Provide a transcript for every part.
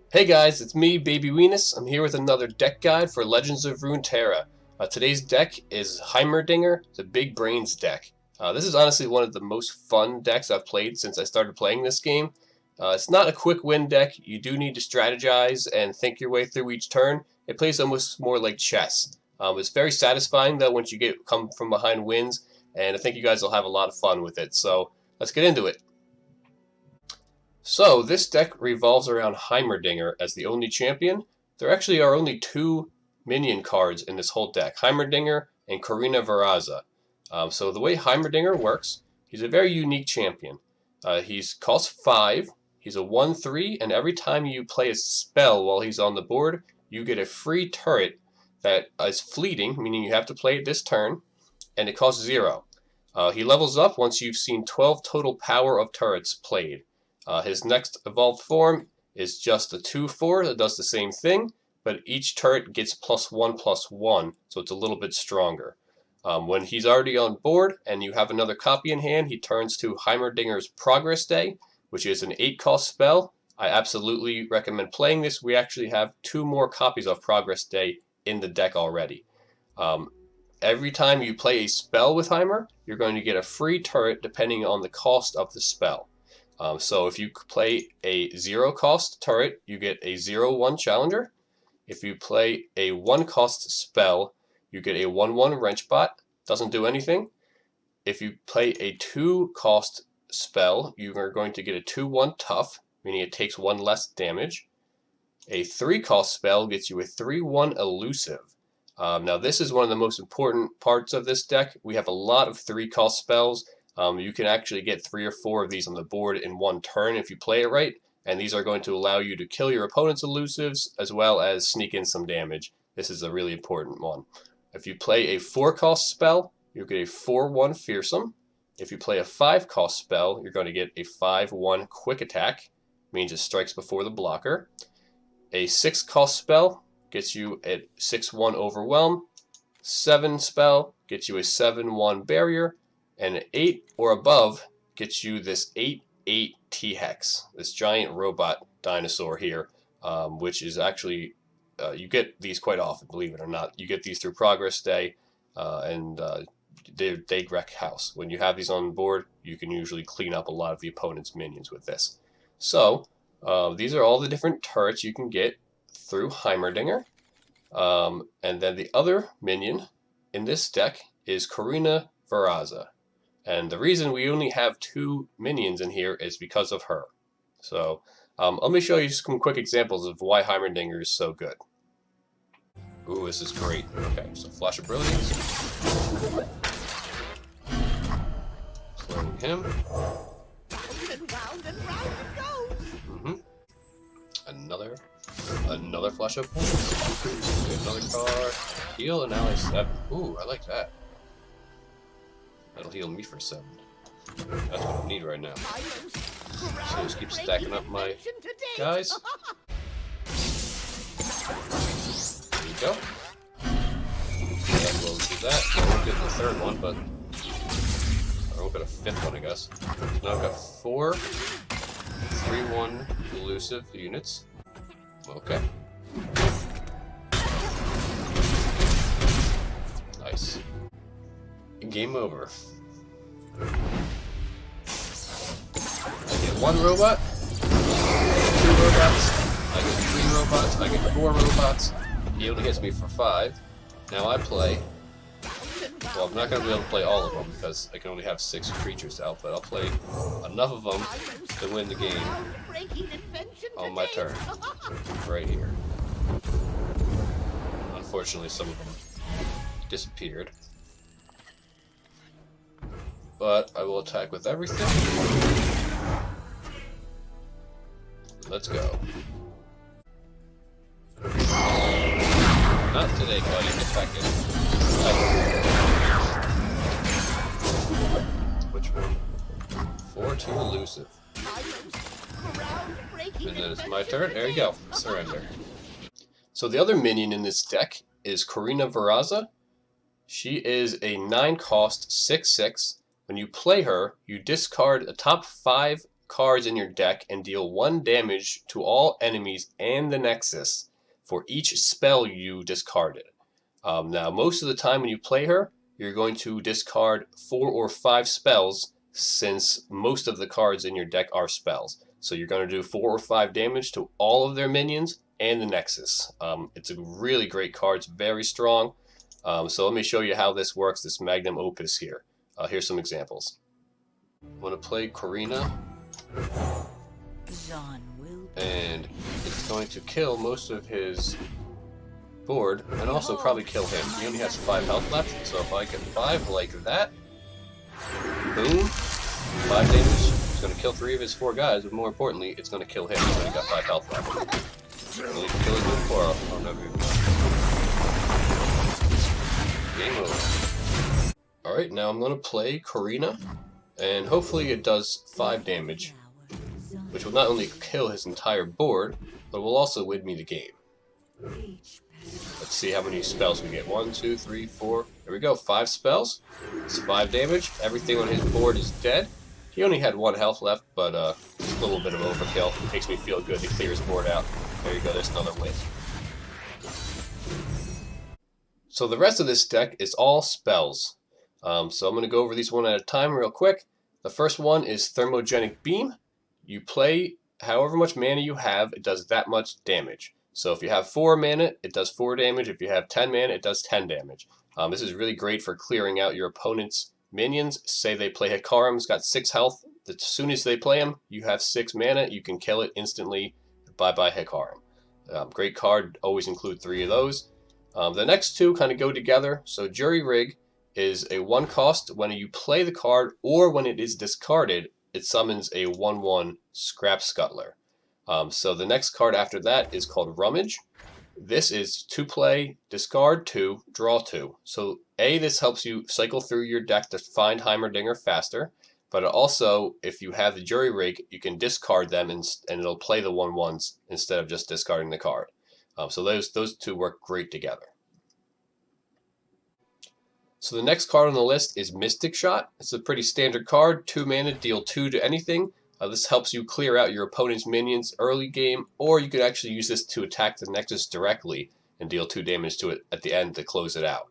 Hey guys, it's me, Baby Venus. I'm here with another deck guide for Legends of Runeterra. Today's deck is Heimerdinger, the Big Brains deck. This is honestly one of the most fun decks I've played since I started playing this game. It's not a quick win deck. You do need to strategize and think your way through each turn. It plays almost more like chess. It's very satisfying though once you come from behind wins, and I think you guys will have a lot of fun with it. So let's get into it. So this deck revolves around Heimerdinger as the only champion. There actually are only two minion cards in this whole deck, Heimerdinger and Karina Varaza. So the way Heimerdinger works, he's a very unique champion. He's cost 5, he's a 1/3, and every time you play a spell while he's on the board, you get a free turret that is fleeting, meaning you have to play it this turn, and it costs 0. He levels up once you've seen 12 total power of turrets played. His next evolved form is just a 2/4 that does the same thing, but each turret gets +1/+1, so it's a little bit stronger. When he's already on board and you have another copy in hand, he turns to Heimerdinger's Progress Day, which is an 8-cost spell. I absolutely recommend playing this. We actually have 2 more copies of Progress Day in the deck already. Every time you play a spell with Heimer, you're going to get a free turret depending on the cost of the spell. So if you play a 0-cost turret, you get a 0/1 challenger. If you play a 1-cost spell, you get a 1/1 wrenchbot. Doesn't do anything. If you play a 2-cost spell, you are going to get a 2/1 tough, meaning it takes 1 less damage. A 3-cost spell gets you a 3/1 elusive. Now this is one of the most important parts of this deck. We have a lot of 3-cost spells. You can actually get 3 or 4 of these on the board in one turn if you play it right, and these are going to allow you to kill your opponent's elusives as well as sneak in some damage. This is a really important one. If you play a 4-cost spell, you'll get a 4/1 fearsome. If you play a 5-cost spell, you're going to get a 5/1 quick attack, means it strikes before the blocker. A 6-cost spell gets you a 6/1 overwhelm. 7 spell gets you a 7/1 barrier. And an 8 or above gets you this 8/8 T-Hex, this giant robot dinosaur here, which is actually, you get these quite often, believe it or not. You get these through Progress Day, and they wreck house. When you have these on board, you can usually clean up a lot of the opponent's minions with this. So, these are all the different turrets you can get through Heimerdinger. And then the other minion in this deck is Karina Varaza. And the reason we only have 2 minions in here is because of her. So let me show you some quick examples of why Heimerdinger is so good. Ooh, this is great. Okay, so Flash of Brilliance. Slowing him. Another Flash of Brilliance. Another card. Heal, and now I 7. Ooh, I like that. That'll heal me for 7. That's what I need right now. So just keep stacking up my guys. There you go. Yeah, we'll do that. I won't get the 3rd one, but I won't get a 5th one, I guess. So now I've got 4 3/1 elusive units. Okay. Nice. Game over. I get 1 robot, 2 robots, I get 3 robots, I get 4 robots. He only hits me for 5. Now I play. Well, I'm not going to be able to play all of them because I can only have 6 creatures out, but I'll play enough of them to win the game on my turn. Right here. Unfortunately, some of them disappeared. But I will attack with everything. Let's go. Not today, buddy. Get back in. Which one? 4/2 elusive. And then it's my turn. There you go. Surrender. So the other minion in this deck is Karina Varaza. She is a 9-cost 6/6. When you play her, you discard a top 5 cards in your deck and deal 1 damage to all enemies and the Nexus for each spell you discarded. Now, most of the time when you play her, you're going to discard 4 or 5 spells, since most of the cards in your deck are spells. So you're going to do 4 or 5 damage to all of their minions and the Nexus. It's a really great card. It's very strong. So let me show you how this works, this Magnum Opus here. Here's some examples. I'm going to play Corina, and it's going to kill most of his board, and also probably kill him. He only has 5 health left, so if I get 5 like that, boom, 5 damage. It's going to kill 3 of his 4 guys, but more importantly, it's going to kill him. He's only got 5 health left. Only kill his own 4. Oh, no, game over. Alright, now I'm going to play Corina, and hopefully it does 5 damage, which will not only kill his entire board, but will also win me the game. Let's see how many spells we get. 1, 2, 3, 4. There we go. 5 spells. It's 5 damage. Everything on his board is dead. He only had 1 health left, but just a little bit of overkill. Makes me feel good to clear his board out. There you go. There's another win. So the rest of this deck is all spells. So I'm going to go over these one at a time real quick. The first one is Thermogenic Beam. You play however much mana you have, it does that much damage. So if you have 4 mana, it does 4 damage. If you have 10 mana, it does 10 damage. This is really great for clearing out your opponent's minions. Say they play Hikarim's got 6 health. As soon as they play him, you have 6 mana. You can kill it instantly. Bye-bye Hikarim. Great card. Always include 3 of those. The next 2 kind of go together. So Jury Rig is a 1 cost. When you play the card or when it is discarded, it summons a 1/1 Scrap Scuttler. So the next card after that is called Rummage. This is 2 play, discard 2, draw 2. So this helps you cycle through your deck to find Heimerdinger faster, but also if you have the Jury Rig, you can discard them and it'll play the 1/1s instead of just discarding the card. So those 2 work great together. So the next card on the list is Mystic Shot. It's a pretty standard card. 2 mana, deal 2 to anything. This helps you clear out your opponent's minions early game, or you could actually use this to attack the Nexus directly and deal 2 damage to it at the end to close it out.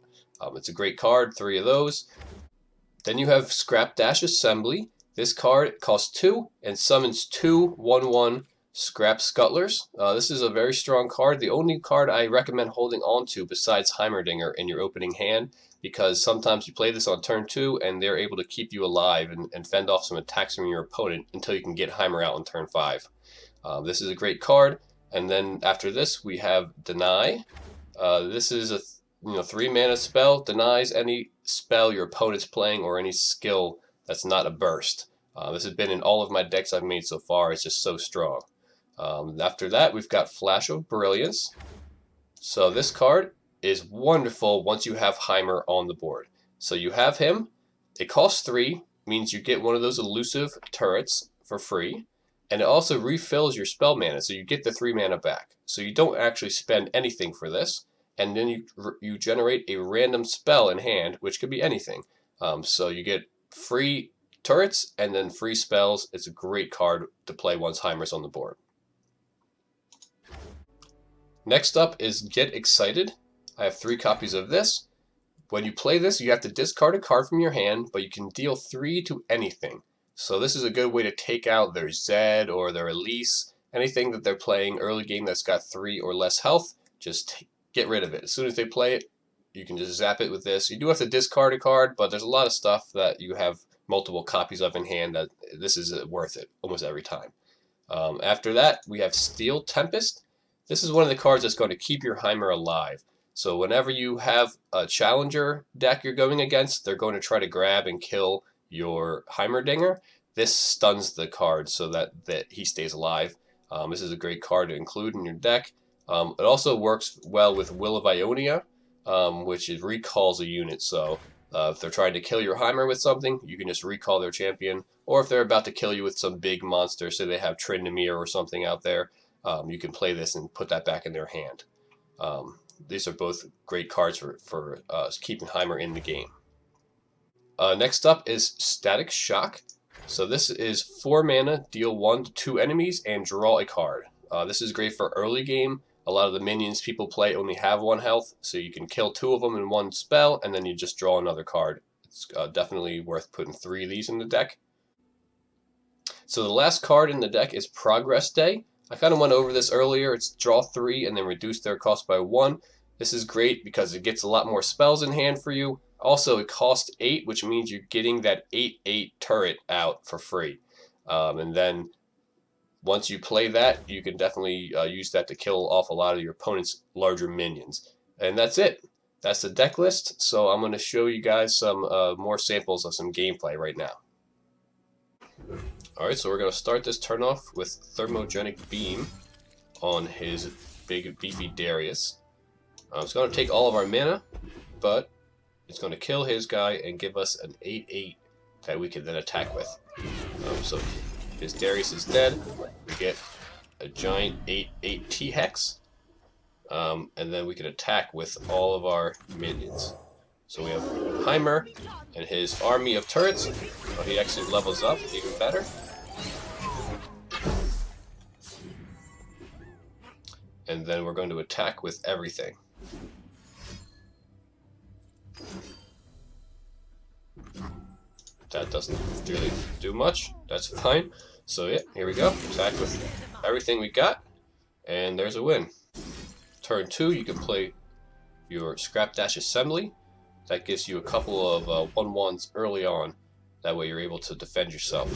It's a great card, 3 of those. Then you have Scrap Dash Assembly. This card costs 2 and summons 2 1/1 Scrap Scuttlers. This is a very strong card. The only card I recommend holding on to besides Heimerdinger in your opening hand, because sometimes you play this on turn 2 and they're able to keep you alive and fend off some attacks from your opponent until you can get Heimer out on turn 5. This is a great card. And then after this we have Deny. This is a 3 mana spell. Denies any spell your opponent's playing or any skill that's not a burst. This has been in all of my decks I've made so far. It's just so strong. After that we've got Flash of Brilliance. So this card is wonderful once you have Heimer on the board. So you have him. It costs 3, means you get one of those elusive turrets for free, and it also refills your spell mana, so you get the 3 mana back. So you don't actually spend anything for this, and then you generate a random spell in hand, which could be anything. So you get free turrets and then free spells. It's a great card to play once Heimer's on the board. Next up is Get Excited. I have 3 copies of this. When you play this, you have to discard a card from your hand, but you can deal 3 to anything. So this is a good way to take out their Zed or their Elise, anything that they're playing early game that's got 3 or less health, just get rid of it. As soon as they play it, you can just zap it with this. You do have to discard a card, but there's a lot of stuff that you have multiple copies of in hand that this is worth it almost every time. After that, we have Steel Tempest. This is one of the cards that's going to keep your Heimer alive. So whenever you have a challenger deck you're going against, they're going to try to grab and kill your Heimerdinger. This stuns the card so that he stays alive. This is a great card to include in your deck. It also works well with Will of Ionia, which recalls a unit. So if they're trying to kill your Heimer with something, you can just recall their champion. Or if they're about to kill you with some big monster, say they have Tryndamere or something out there, you can play this and put that back in their hand. These are both great cards for keeping Heimer in the game. Next up is Static Shock. So this is 4 mana, deal 1 to 2 enemies, and draw a card. This is great for early game. A lot of the minions people play only have 1 health, so you can kill 2 of them in 1 spell, and then you just draw another card. It's definitely worth putting 3 of these in the deck. So the last card in the deck is Progress Day. I kind of went over this earlier. It's draw 3 and then reduce their cost by 1. This is great because it gets a lot more spells in hand for you. Also, it costs 8, which means you're getting that 8/8 turret out for free. And then once you play that, you can definitely use that to kill off a lot of your opponent's larger minions. And that's it. That's the deck list. So I'm going to show you guys some more samples of some gameplay right now. Alright, so we're going to start this turn off with Thermogenic Beam on his big beefy Darius. It's going to take all of our mana, but it's going to kill his guy and give us an 8/8 that we can then attack with. So his Darius is dead. We get a giant 8/8 T-Hex, and then we can attack with all of our minions. So we have Heimer and his army of turrets. Oh, he actually levels up even better. And then we're going to attack with everything. That doesn't really do much. That's fine. So yeah, here we go. Attack with everything we got. And there's a win. Turn 2, you can play your Scrap Dash Assembly. That gives you a couple of 1/1s early on. That way you're able to defend yourself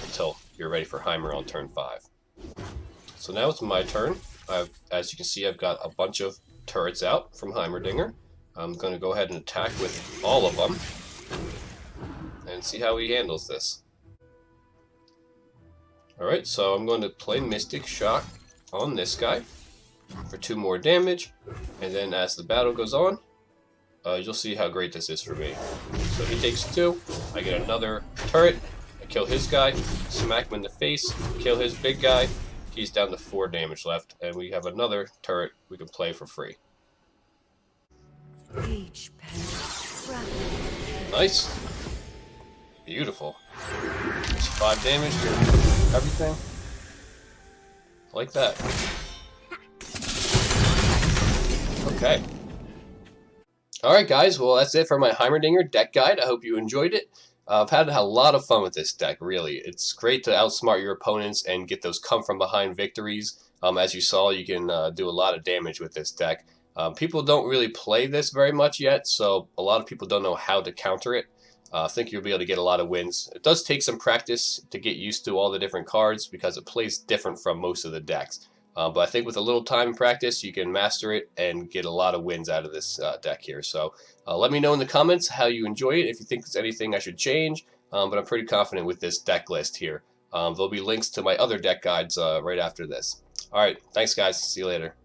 until you're ready for Heimer on turn 5. So now it's my turn. As you can see, I've got a bunch of turrets out from Heimerdinger. I'm going to go ahead and attack with all of them and see how he handles this. Alright, so I'm going to play Mystic Shock on this guy for 2 more damage, and then as the battle goes on, you'll see how great this is for me. So he takes 2, I get another turret, I kill his guy, smack him in the face, kill his big guy, he's down to 4 damage left, and we have another turret we can play for free. Nice. Beautiful. Just 5 damage to everything. Like that. Okay. Alright guys, well that's it for my Heimerdinger deck guide. I hope you enjoyed it. I've had a lot of fun with this deck, really. It's great to outsmart your opponents and get those come-from-behind victories. As you saw, you can do a lot of damage with this deck. People don't really play this very much yet, so a lot of people don't know how to counter it. I think you'll be able to get a lot of wins. It does take some practice to get used to all the different cards because it plays different from most of the decks. But I think with a little time and practice, you can master it and get a lot of wins out of this deck here. So let me know in the comments how you enjoy it, if you think there's anything I should change. But I'm pretty confident with this deck list here. There'll be links to my other deck guides right after this. Alright, thanks guys. See you later.